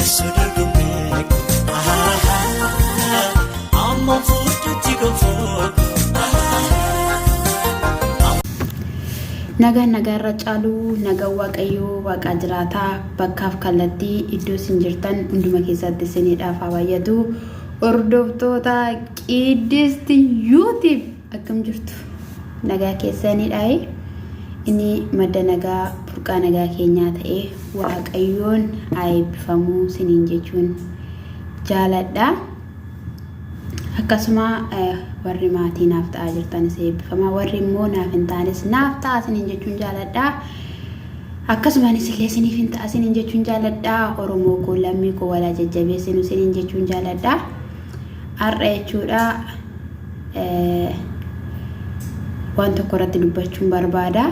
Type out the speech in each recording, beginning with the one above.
soda dumek amma fuututti gofooko nagaan nagaarra caaluu nagaa waaqayyoo waaqa jiraataa bakkaaf kallattii iddoo isin jirtan hunduma keessatti isiniidhaaf hawayyatu hordoftoota Qiddist YouTube akkam jirtu nagaa keessaniidhaayi inni madda nagaa burqaa nagaa keenyaa ta'e waaqayyoon eebbifamuu isiniin jechuun jaaladha akkasuma warri maatii naaf ta'aa jirtanis eebbifamaa warri immoo naaf hin taanes naaf ta'aa isiniin jechuun jaaladha akkasumas illee isiniif hin ta'aa isiniin jechuun jaaladha Oromoo koo lammii koo walaa jajjabeessinu isiniin jechuun jaaladha har'a jechuudha waan tokko irratti dubbachuun barbaada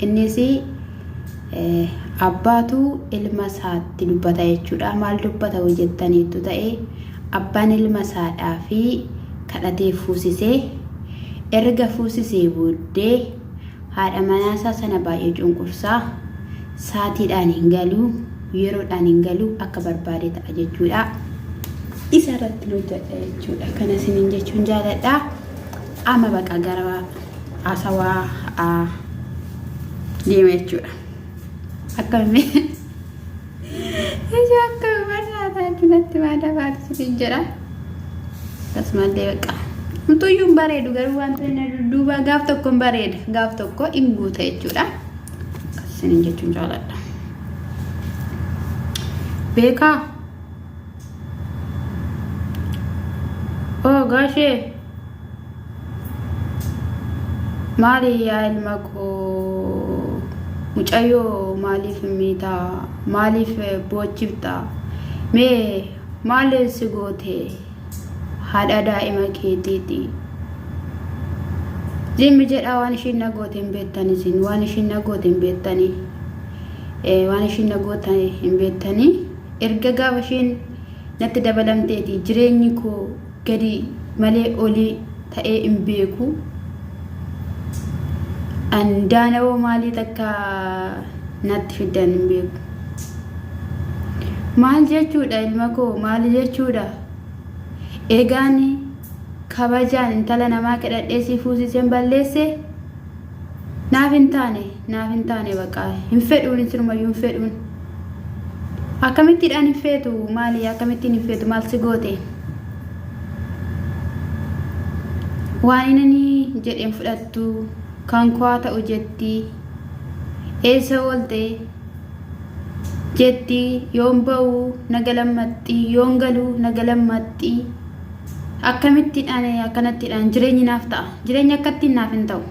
innis abbaatu ilma isaatti dubbata jechuudha maal dubbata hojjettaniitu ta'e abbaan ilma isaadhaa fi kadhatee fuusisee erga fuusisee booddee haadha manaasaa sana baay'ee cunqursaa saatiidhaan hin galuu yeroodhaan hin galuu akka barbaade ta'a jechuudha isa irratti hojjeta jechuudha kana isiniin jechuun jaaladha amma baqa gara asawaa deema jechuudha akkamitti akka barnaataa junatti maadafaati isiniin jedha akkasumallee baqa mutuyyuun bareedu garuu wanta inni duuba gaaf tokko hin bareeda gaaf tokko hin guuta jechuudha isiniin jechuun jaaladha beekaa gaashee maali yaa ilma koo mucayyoo maaliif miitaa maaliif boochifta mee maaliif si goote haadha daa'ima keetiiti zimmi jedhaa waan ishiin na goote hin beektanii isin waan ishiin na goote hin beektanii waan ishiin na goote hin beektanii erga gaafa ishiin natti dabalamteeti jireenyi koo gadi malee olii ta'ee hin beeku andaanawoo maalii takka natti fiddan hin beeku maal jechuudha ilma koo maal jechuudha eegaan kabajaan intala namaa kadhadhee si fuusiseen balleesse naaf hin taane baqa hin fedhuun isirumayyuu hin fedhuun akkamittiidhaan hin feetu maali akkamittiin hin feetu maal si goote waan inni jedheen fudhattu kan koo ta'u jetti eessa oolte jetti yoon ba'u nagalammatti yoon galu nagalammatti akkamittiidhaan akkanattiidhaan jireenyi naaf ta'a jireenyi akkattiin naaf hin ta'u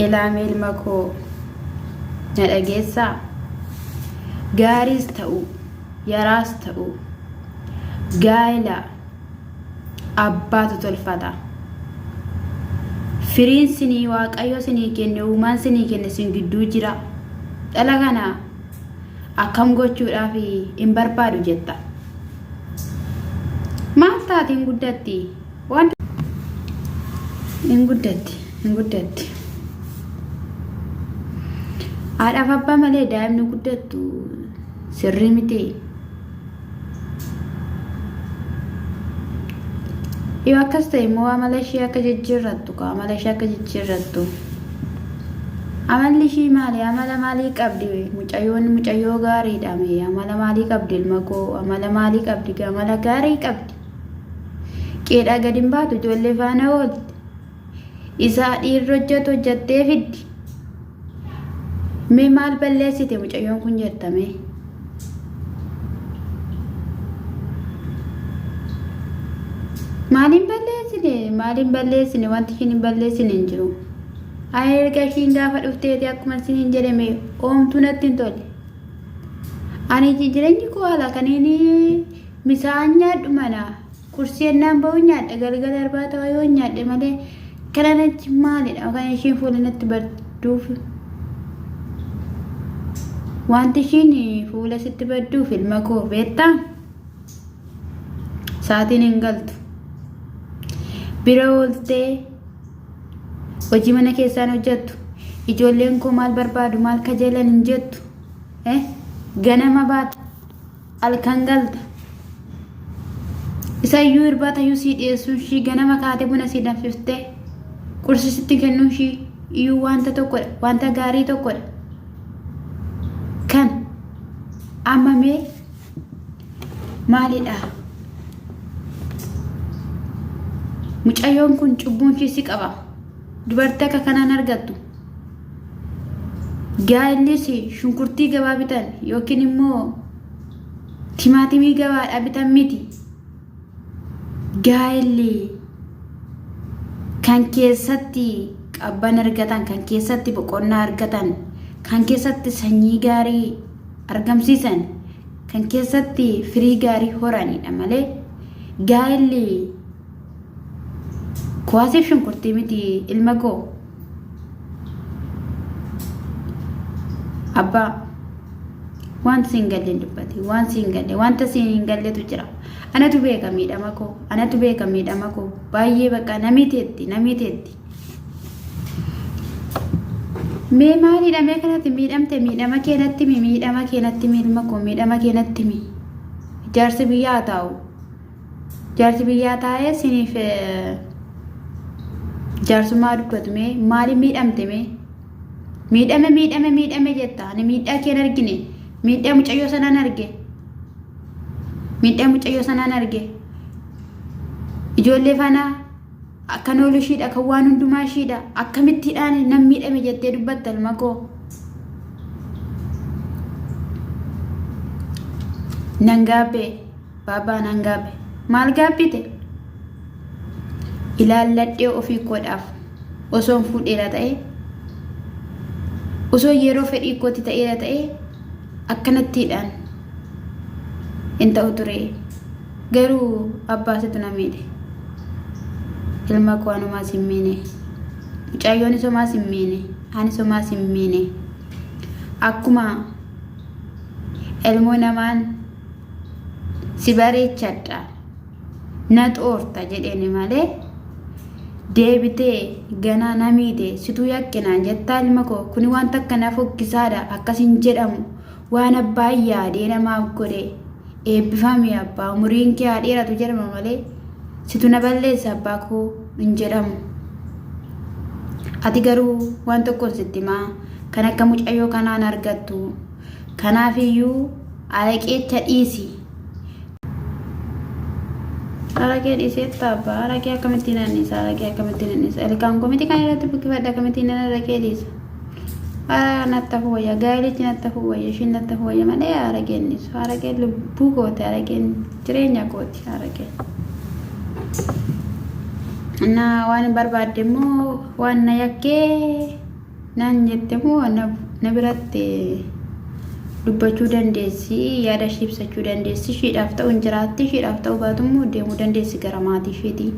ilaame ilma koo na dhageessaa gaariis ta'u yaraas ta'u gaa'ila abbaatu tolfata firiin sinii waaqayyo sinii kenne uumaan sinii kenne sin gidduu jira dhala kana akkam gochuudhaaf hin barbaadu jetta maal taatiin guddatti waan hin guddatti haadhaaf abbaa malee daa'imni guddattu sirrii miti yoo akkas ta'e immoo amala ishee akka jijjiirrattu amalli ishii maali amala maalii qabdi mucayyoo gaariidha mee amala maalii qabdi ilma koo amala maalii qabdi amala gaarii qabdi qeedhaa gadi hin baatu ijoollee faana oolti isaa dhiirri hojjettee fiddi mee maal balleessite mucayyoon kun jettame maaliin balleessine wanti ishiin hin balleessine hin jiru erga ishiin gaafa dhufteeti akkuma isin hin jedhame oomtuu natti hin tolle ani jireenyi koo haala kaniin misaan nyaadhu mana kursii ennaan ba'u nyaadha galgala arbaata yoo nyaadhe malee kana natti maalidha kan ishiin fuula natti badduuf wanti ishiin fuula sitti badduuf ilma koo beektaa saatiin hin galtu bira ooltee hojii mana keessaan hojjettu ijoolleen koo maal barbaadu maal kajeelan hin jettu ganama baata halkan galta isayyuu irbaata iyyuu sii dhiyeessuun ishii ganama kaatee buna sii danfiftee qursi sitti kennuun ishii iyyuu wanta tokkodha, wanta gaarii tokkodha. Kan amma mee maalidha? Mucayyoon kun cubbuun ishii si qaba. Dubartii akka kanaan argattu. Gaa'ellis shunkurtii gabaa bitan yookiin immoo timaatimii gabaadhaa bitan miti. Gaa'elli kan keessatti qabban argatan, kan keessatti boqonnaa argatan, kan keessatti sanyii gaarii argamsiisan, kan keessatti firii gaarii horanidha malee gaa'elli kuwaasiif shunkurtii miti ilma koo. Abbaa waan siin galle dubbate, waan siin galle, wanta siin galletu jira. Anatu beeka miidhama koo, anatu beeka miidhama koo. Baay'ee bakka namiteetti. Mee maalidha mee kanatti miidhamte? Miidhama keenatti ilma koo, miidhama keenatti mi. Jaarsi biyyaa taa'u. Jaarsi biyyaa taa'ee siniif jaarsummaa dubbatu mee maali miidhamte mee? Miidhame jetta. Ani miidhaa keen argine. Miidhaa mucayyoo sanaan arge. Ijoollee fanaa akkan oolu ishiidha, kan waan hundumaa ishiidha. Akkamittiidhaan nam miidhame jettee dubbatta ilma koo. Nan gaabbee baabaa nan gaabbe. Maal gaabbite? Ilaalladhee ofii koodhaaf osoon fuudheera ta'e, osoo yeroo fedhii kooti ta'eera ta'e akkanattiidhaan hin ta'u ture. Garuu abbaasitu na miidhe. Ilma koo anumaas hin miine. Mucayyoon isomaas hin miine. Ani isomaas hin miine. Akkuma ilmoo namaan si bareechadha na xoorta jedheeni malee deebitee ganaa na miite situu yakkinaan jettaa ilma koo. Kuni wanta akkanaaf hokkisaadha. Akkasin jedhamu waan abbaan yaadee namaaf godhe eebbifame abbaa umuriin kee haa dheeratu jedhama malee situ na balleessa abbaa koo hin jedhamu. Ati garuu waan tokkoon sitti himaa kan akka mucayyoo kanaan argattu. Kanaafiyyuu araqeecha dhiisi. Araqee dhiiseetta abbaa. Araqee akkamittiin annisa? Ilkaan komiti kan irratti buqqifadha. Akkamittiin araqee dhiisa? Natti fuwayya. Gaa'elichi natti fuwayya. Ishiin natti fuwayya malee araqeen dhiisu. Araqeen lubbuu kooti. Araqeen jireenya kooti. Araqeen. Na waan barbaadde immoo waan na yakkee naan jette immoo na biratti dubbachuu dandeessi, yaada ishee ibsachuu dandeessi. Ishiidhaaf ta'u hin jiraatti, ishiidhaaf ta'u baatu immoo deemuu dandeessi gara maatii isheetii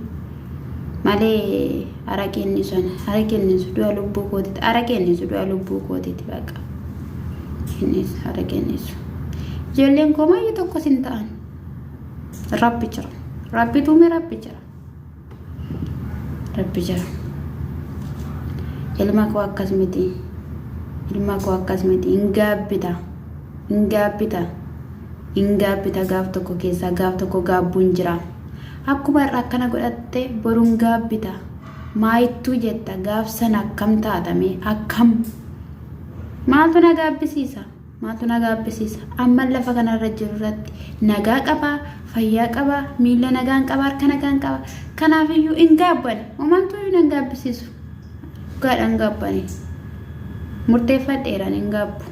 malee araqeen dhiisu du'a lubbuu kootiiti. Araqeen dhiisu du'a lubbuu kootiiti baqa. Innis araqeen dhiisu. Ijoolleen koo maayyuu tokkos hin ta'an. Rabbi jira. Rabbi tuume rabbi jira. Ilma koo akkas miti. Hin gaabbita gaaf tokko keessaa gaaf tokko gaabbuun jira. Akkuma irraa akkana godhatte boruun gaabbita. Maayittuu jetta gaaf sana akkam taatame akkam. Maaltu na gaabbisiisa? Amma lafa kanarra jiru irratti nagaa qaba, fayyaa qaba, miila nagaan qaba, harka nagaan qaba. Kanaafiyyuu hin gaabbane. Homaantuu hin gaabbisiisu. Gaadhaan gaabbane. Murteeffadheeraan hin gaabbu.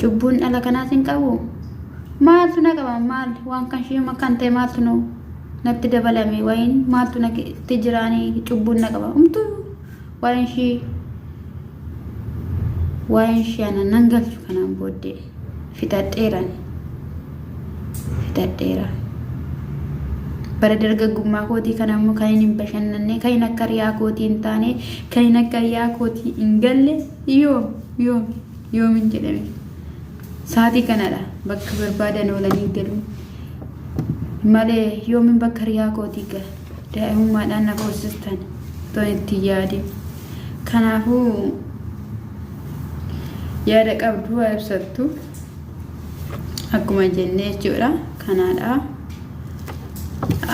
Cubbuun dhala kanaas hin qabu. Maaltu na qaba? Maal waan kan ishee kan ta'e maaltu natti dabalame wayin maaltu natti jiraanii cubbuun na qaba. Waan ishee ana nan galchu kanaan booddee fixadheera. Bara dargaggummaa kootii kana immoo kan hin bashannanne, kan hin akka riyaa kootii hin taane, kan hin akka riyaa kootii hin galle yoomin jedhame. Saatii kanadha bakka barbaadan oolanii galu malee yoomin bakka riyaa kootii gala. Daa'imummaadhaan na boonsistan toon itti yaade. Kanaafuu yaada qabdu waa ibsattu akkuma jennee jechuudha kanaadha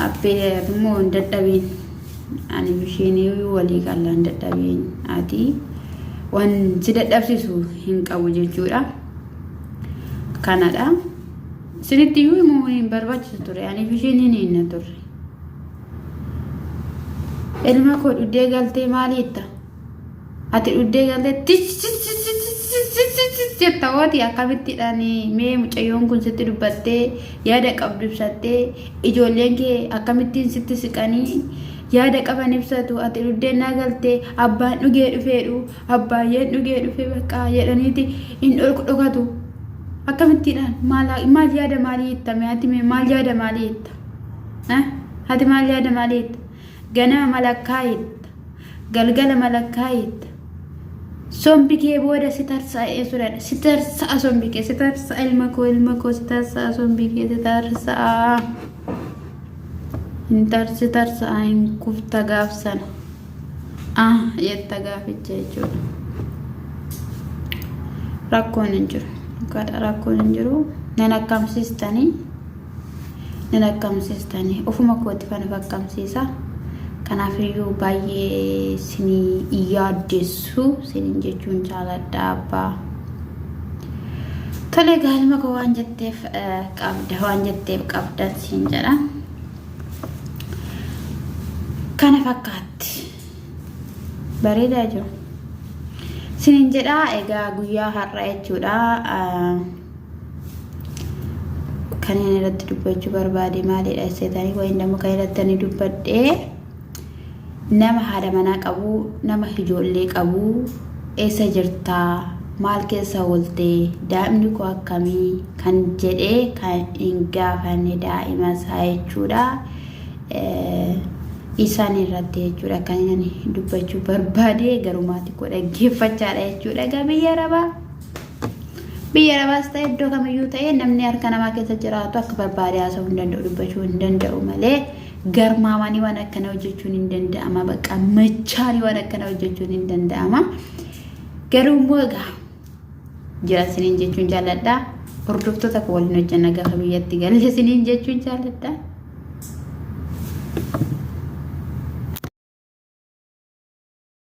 appee immoo dadhabiin ani bishinii walii qallaan dadhabiin ati waan si dadhabsiisu hin qabu jechuudha kanaadha sinitti immoo hin barbaachisu ture ani bishinii hin turre elma koo dhuddee galtee maaliitta ati dhuddee galtee jettawati akkamittidhaan mee mucayyoon kun sitti dubbattee yaada qabdu ibsattee ijoolleen kee akkamittiin sitti siqanii yaada qaban ibsatu ati dhuddeen naa galtee abbaan dhugee dhufeedhu abbaayyeen dhugee dhufee bakka jedhaniiti hin dhokatu akkamittiidhaan maal yaada maalii ittame ati maal yaada maalii itta ati maal yaada maalii itta ganama malakkaa itta galgala malakkaa itta sombi kee booda sitarsaa suran sitarsaa sombi kee sitarsaa ilma koo sitarsaa sombi kee sitarsaa sitarsaa hin kufta gaafsana yetta gaaficha jechuudha rakkoon hin jiru rakkoon hin jiru nan akkamsiistanii ofuma kootti fana fakkamsiisa kanaafiyyuu baay'ee sinii yaaddeessu sinin jechuun jaaladha abbaa tole gaalma koo waan jetteef qabda siin jedha kana fakkaatti bareedaa jiru sinin jedha egaa guyyaa har'a jechuudha kan inni irratti dubbachuu barbaade maalidha seetanii wayin dammo kan irratti dubbadhee nama haadha manaa qabu nama ijoollee qabu eessa jirtaa maal keessa ooltee daa'imni koo akkamii kan jedhee kan hin gaafanne daa'ima isaa jechuudha isaan irratti jechuudha kan inni dubbachuu barbaade garumaatti koo dhaggeeffachaadha jechuudha egaa biyya rabaas ta'e iddoo kamiyyuu ta'e namni harka namaa keessa jiraatu akka barbaade haasa'uu hin danda'u dubbachuu hin danda'u malee garmaamanii waan akkana hojjechuun hin danda'ama bakka machaanii waan akkana hojjechuun hin danda'ama garuu immoo egaa jira siniin jechuun jaalladha hordoftoota koo waliin hojjanna gaafa biyyatti galle siniin jechuun jaalladha